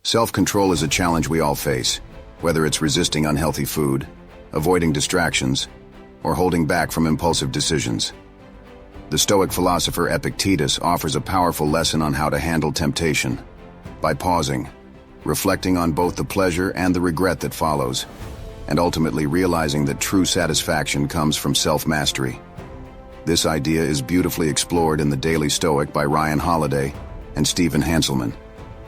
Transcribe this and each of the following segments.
Self-control is a challenge we all face, whether it's resisting unhealthy food, avoiding distractions, or holding back from impulsive decisions. The Stoic philosopher Epictetus offers a powerful lesson on how to handle temptation. By pausing, reflecting on both the pleasure and the regret that follows, and ultimately realizing that true satisfaction comes from self-mastery. This idea is beautifully explored in the Daily Stoic by Ryan Holiday and Stephen Hanselman,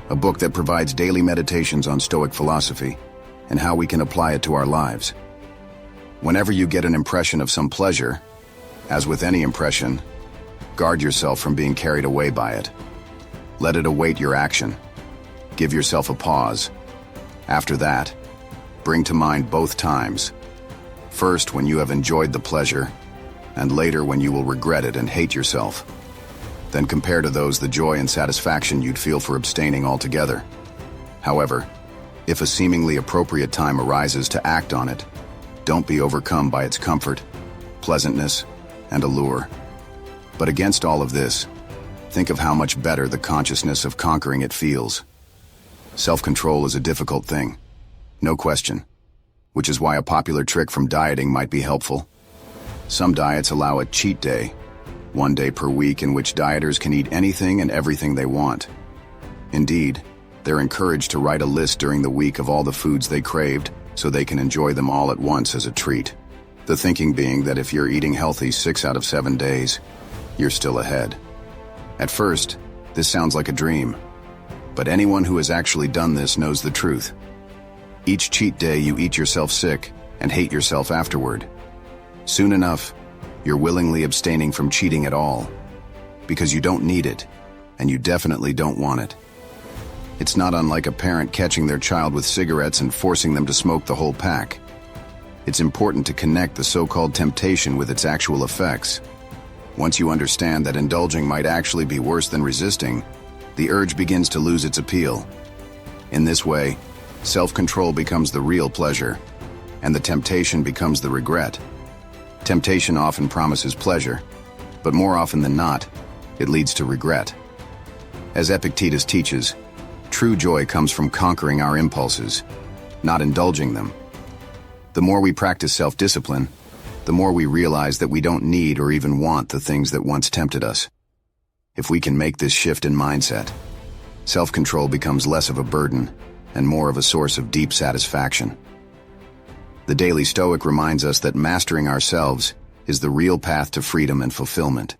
a book that provides daily meditations on Stoic philosophy and how we can apply it to our lives. Whenever you get an impression of some pleasure, as with any impression, guard yourself from being carried away by it. Let it await your action. Give yourself a pause. After that, bring to mind both times. First, when you have enjoyed the pleasure, and later when you will regret it and hate yourself. Then compare to those the joy and satisfaction you'd feel for abstaining altogether. However, if a seemingly appropriate time arises to act on it, don't be overcome by its comfort, pleasantness, and allure. But against all of this, think of how much better the consciousness of conquering it feels. Self-control is a difficult thing, no question, which is why a popular trick from dieting might be helpful. Some diets allow a cheat day, one day per week in which dieters can eat anything and everything they want. Indeed, they're encouraged to write a list during the week of all the foods they craved so they can enjoy them all at once as a treat. The thinking being that if you're eating healthy 6 out of 7 days, you're still ahead. At first, this sounds like a dream, but anyone who has actually done this knows the truth. Each cheat day you eat yourself sick and hate yourself afterward. Soon enough, you're willingly abstaining from cheating at all, because you don't need it, and you definitely don't want it. It's not unlike a parent catching their child with cigarettes and forcing them to smoke the whole pack. It's important to connect the so-called temptation with its actual effects. Once you understand that indulging might actually be worse than resisting, the urge begins to lose its appeal. In this way, self-control becomes the real pleasure, and the temptation becomes the regret. Temptation often promises pleasure, but more often than not, it leads to regret. As Epictetus teaches, true joy comes from conquering our impulses, not indulging them. The more we practice self-discipline, the more we realize that we don't need or even want the things that once tempted us. If we can make this shift in mindset, self-control becomes less of a burden and more of a source of deep satisfaction. The Daily Stoic reminds us that mastering ourselves is the real path to freedom and fulfillment.